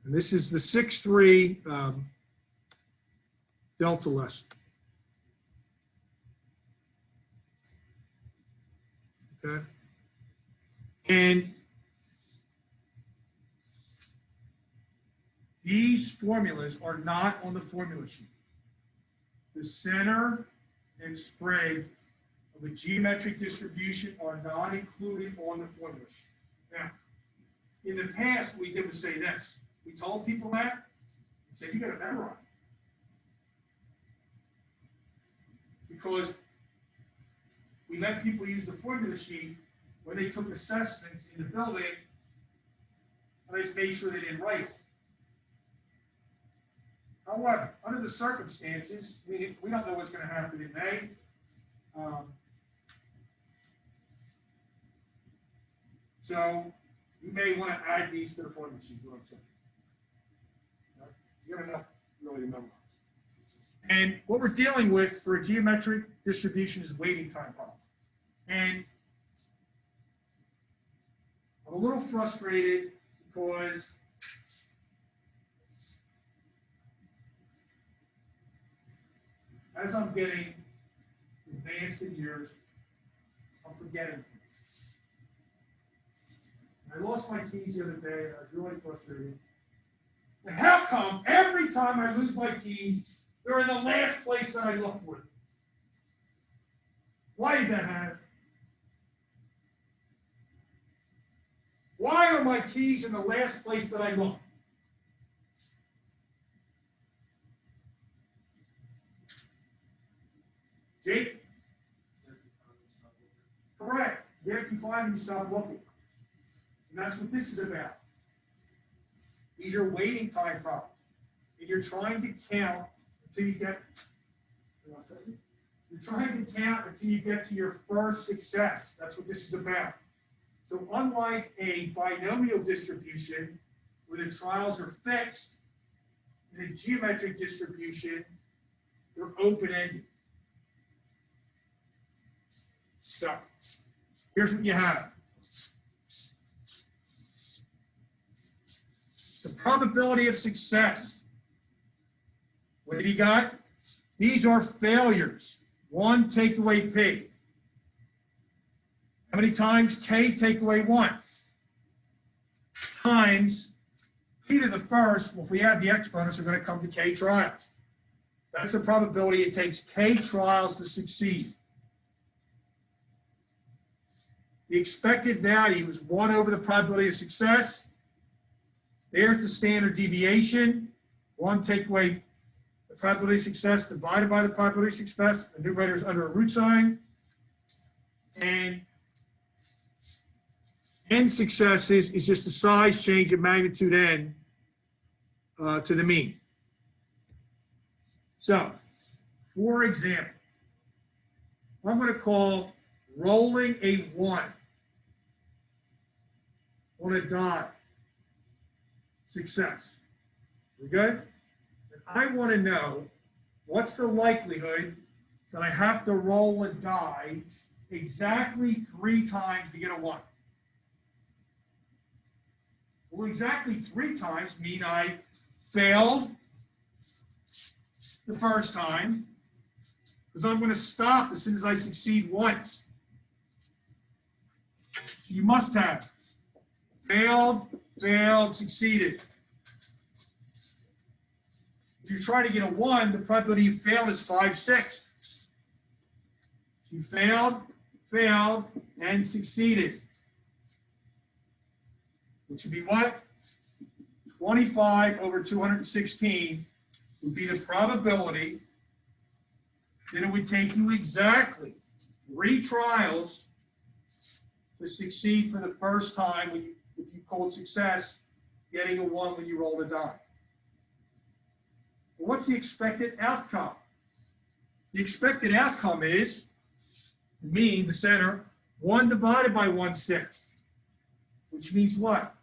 And this is the 6-3 delta lesson. Okay. And these formulas are not on the formula sheet. The center and spread of a geometric distribution are not included on the formula sheet. Now, in the past, what we did was say this. We told people that, and said, you got to memorize it. Because we let people use the formula sheet when they took assessments in the building, and they just made sure they didn't write it. However, under the circumstances, we don't know what's going to happen in May. So you may want to add these to the formula sheet, is what I'm saying. You have enough really to memorize. And what we're dealing with for a geometric distribution is waiting time problem. And I'm a little frustrated because as I'm getting advanced in years, I'm forgetting things. I lost my keys the other day, and I was really frustrated. And how come every time I lose my keys, they're in the last place that I look for them? Why is that happening? Why are my keys in the last place that I look? Jake? Correct. You have to find them, stop looking. And that's what this is about. These are waiting time problems. And you're trying to count until you get, to your first success. That's what this is about. So unlike a binomial distribution where the trials are fixed, in a geometric distribution, they're open-ended. So here's what you have. The probability of success. What have you got? These are failures. 1 take away P. How many times K take away 1? Times P to the first. Well, if we add the exponents, we're going to come to K trials. That's the probability it takes K trials to succeed. The expected value is 1 over the probability of success. There's the standard deviation. 1 take away the probability of success divided by the probability of success. The numerator is under a root sign. And n successes is just the size change of magnitude n to the mean. So, for example, I'm going to call rolling a 1 on a die success. We good? And I want to know what's the likelihood that I have to roll a die exactly 3 times to get a 1. Well, exactly 3 times mean I failed the first time, because I'm going to stop as soon as I succeed once. So you must have failed, failed, succeeded. If you're trying to get a 1, the probability you failed is 5/6. So you failed, failed, and succeeded. Which would be what? 25 over 216 would be the probability that it would take you exactly 3 trials to succeed for the first time when you, if you called success, getting a 1 when you rolled a die. Well, what's the expected outcome? The expected outcome is the mean, the center, 1 divided by 1/6, which means what?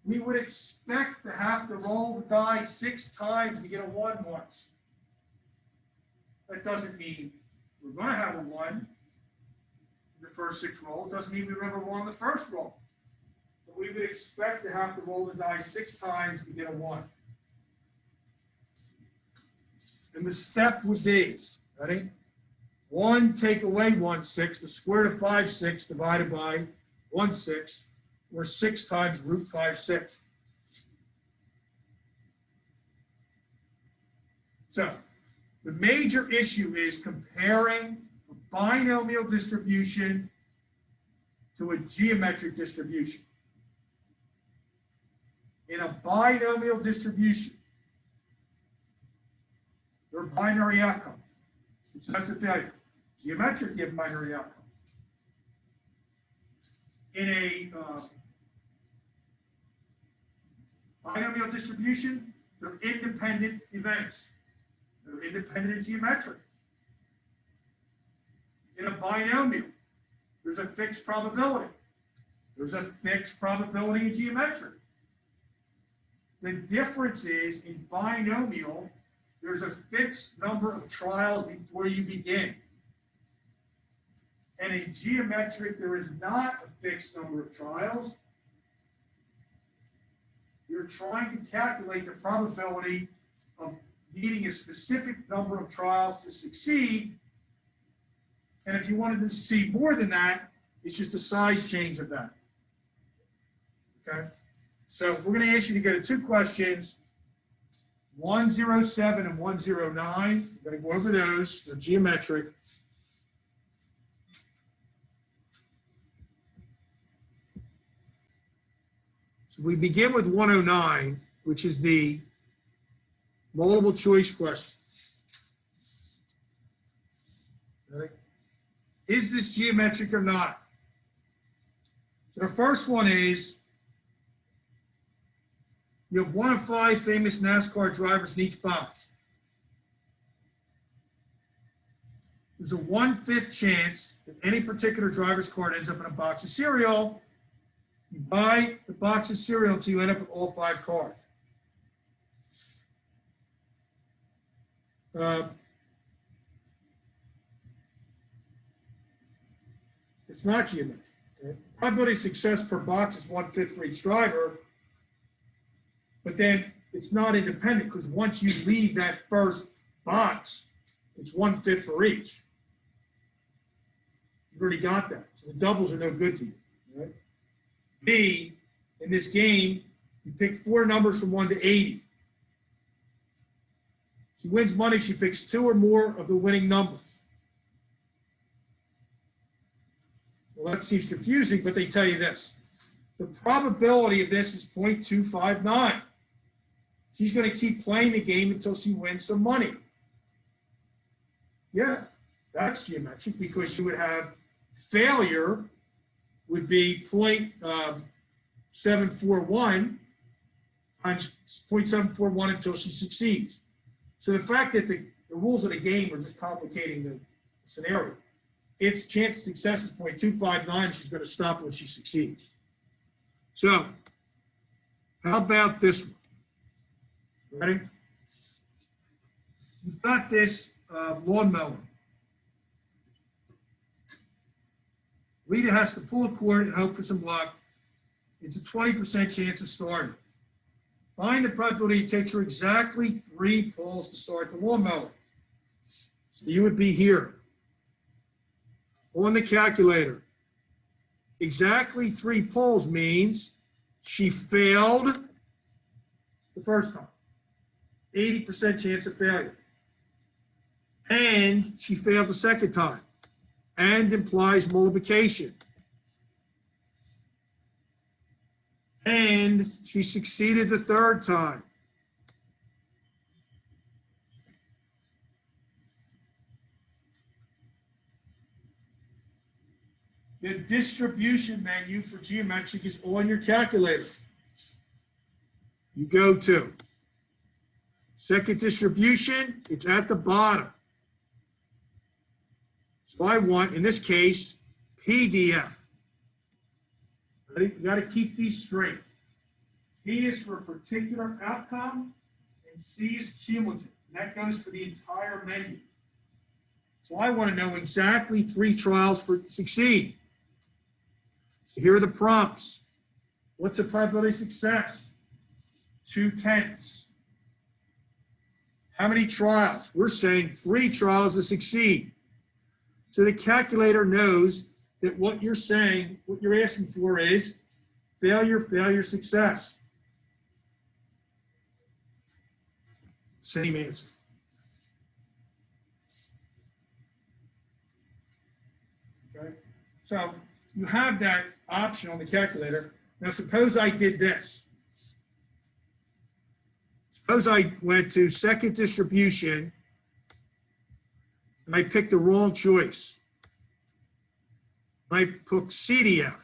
We would expect to have to roll the die 6 times to get a 1 once. That doesn't mean we're going to have a 1 in the first 6 rolls. Doesn't mean we remember 1 on the first roll. we would expect to have to roll the die 6 times to get a 1. And the step would be, ready? 1 take away 1/6, the square root of 5/6 divided by 1/6, or 6 times root 5/6. So the major issue is comparing a binomial distribution to a geometric distribution. In a binomial distribution, there are binary outcomes. Success or failure. Geometric, you have binary outcomes. In a binomial distribution, they're independent events. They're independent and geometric. In a binomial, there's a fixed probability. There's a fixed probability in geometric. The difference is in binomial, there's a fixed number of trials before you begin. And in geometric, there is not a fixed number of trials. You're trying to calculate the probability of needing a specific number of trials to succeed. And if you wanted to succeed more than that, it's just a size change of that. Okay? So we're going to ask you to go to 2 questions, 107 and 109. We're going to go over those. They're geometric. So we begin with 109, which is the multiple choice question. Ready? Is this geometric or not? So the first one is, you have 1 of 5 famous NASCAR drivers in each box. There's a 1/5 chance that any particular driver's card ends up in a box of cereal. You buy the box of cereal until you end up with all 5 cards. It's not geometric. Okay? Probability of success per box is 1/5 for each driver, but then it's not independent because once you leave that first box, it's 1/5 for each. You've already got that. So the doubles are no good to you. Right? B, in this game, you pick 4 numbers from 1 to 80. She wins money, she picks 2 or more of the winning numbers. Well, that seems confusing, but they tell you this. The probability of this is 0.259. She's going to keep playing the game until she wins some money. Yeah, that's geometric because you would have failure would be 0.741 times 0.741 until she succeeds. So the fact that the rules of the game are just complicating the scenario. Its chance of success is 0.259. She's going to stop when she succeeds. So how about this one? Ready? You've got this lawnmower. Rita has to pull a cord and hope for some luck. It's a 20% chance of starting. Find the probability it takes her exactly 3 pulls to start the lawnmower. So you would be here on the calculator. Exactly 3 pulls means she failed the first time. 80% chance of failure. And she failed the second time. And implies multiplication. And she succeeded the third time. The distribution menu for geometric is on your calculator. You go to second distribution, it's at the bottom. So I want, in this case, PDF. Ready? You got to keep these straight. P is for a particular outcome, and C is cumulative. And that goes for the entire menu. So I want to know exactly 3 trials for succeed. So here are the prompts. What's the probability of success? 2/10. How many trials? We're saying 3 trials to succeed. So the calculator knows that what you're saying, what you're asking for is failure, failure, success. Same answer. Okay? So you have that option on the calculator. Now suppose I did this. Suppose I went to second distribution and I picked the wrong choice. I put CDF.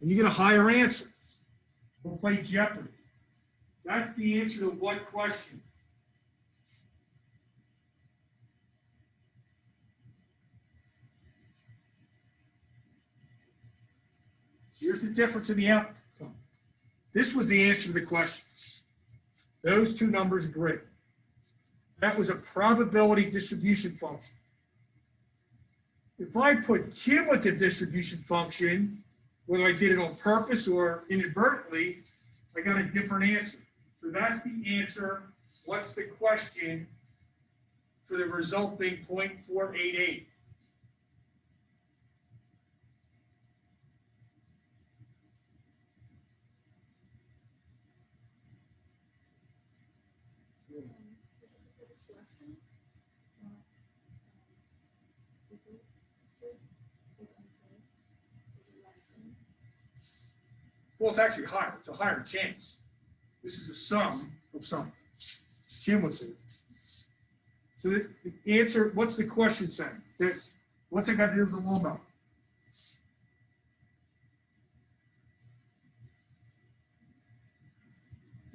And you get a higher answer. We'll play Jeopardy. That's the answer to what question? Here's the difference in the outcome. This was the answer to the question. Those two numbers agree. That was a probability distribution function. If I put cumulative distribution function, whether I did it on purpose or inadvertently, I got a different answer. So that's the answer. What's the question for the result being 0.488? Is it because it's less than? Not equal to? Is it less than? Well, it's actually higher. It's a higher chance. This is a sum of something. Cumulative. So the answer, what's the question saying? What's it got to do with the lawnmower?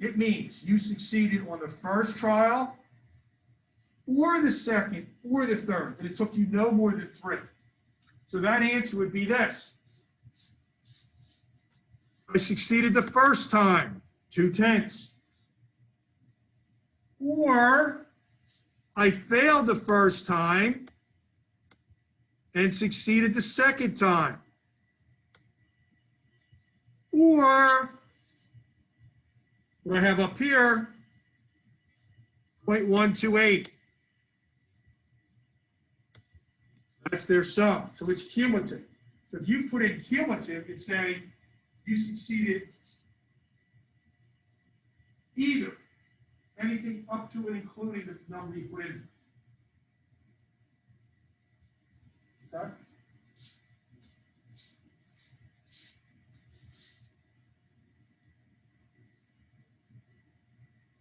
It means you succeeded on the first trial or the second or the third, and it took you no more than 3. So that answer would be this. I succeeded the first time, 2/10. Or I failed the first time and succeeded the second time. Or what I have up here, 0.128. That's their sum. So it's cumulative. So if you put in cumulative, it's saying you succeeded either anything up to and including the number you put in. Okay?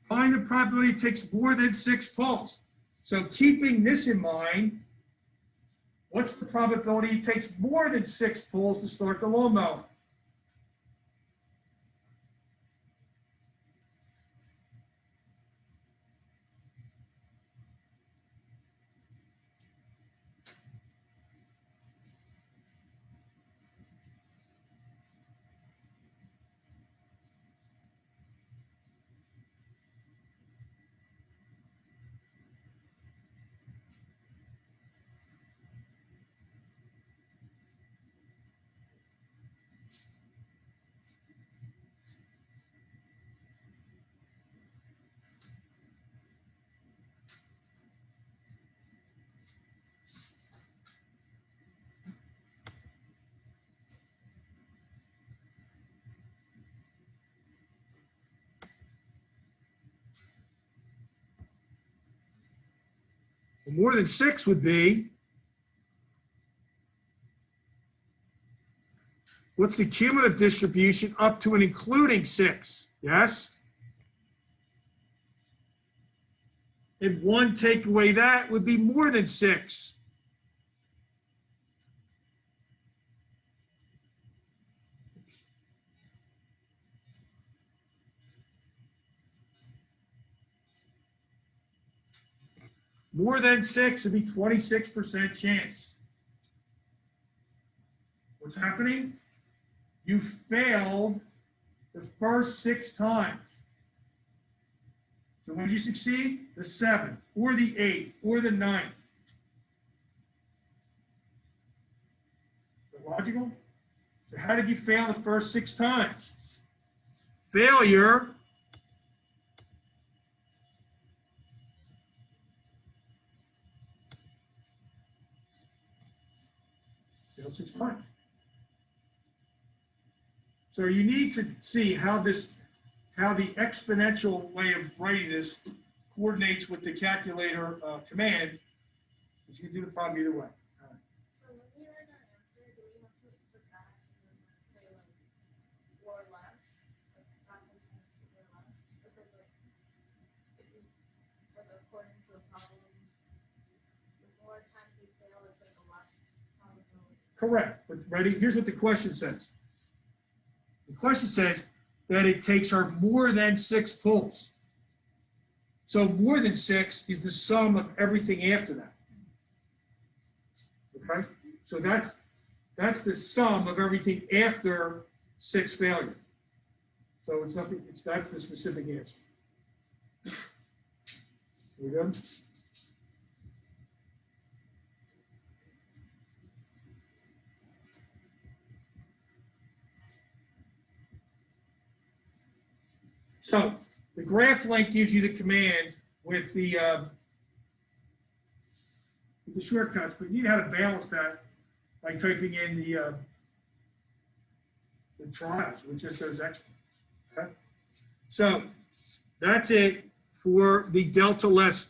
Find the probability it takes more than 6 pulls. So keeping this in mind, what's the probability it takes more than 6 pulls to start the lawnmower? Well, more than 6 would be, what's the cumulative distribution up to and including 6? Yes? And 1 take away that would be more than 6. More than 6 would be 26% chance. What's happening? You failed the first 6 times. So when you succeed, the 7th, or the 8th, or the 9th. Is that logical? So how did you fail the first 6 times? Failure failed 6 times. So you need to see how the exponential way of writing this coordinates with the calculator command, because you can do the problem either way. So when we write our answer, do we have to put that and then say like or less, like that percentage or less? Because like if you like according to a problem, the more times you fail, it's like a less probability. Correct. But ready? Here's what the question says. The question says that it takes her more than 6 pulls. So more than 6 is the sum of everything after that. Okay? So that's the sum of everything after 6 failures. So it's nothing, that's the specific answer. So we good? So the graph length gives you the command with the shortcuts, but you need how to balance that by typing in the trials, which just says exponents. Okay? So that's it for the delta less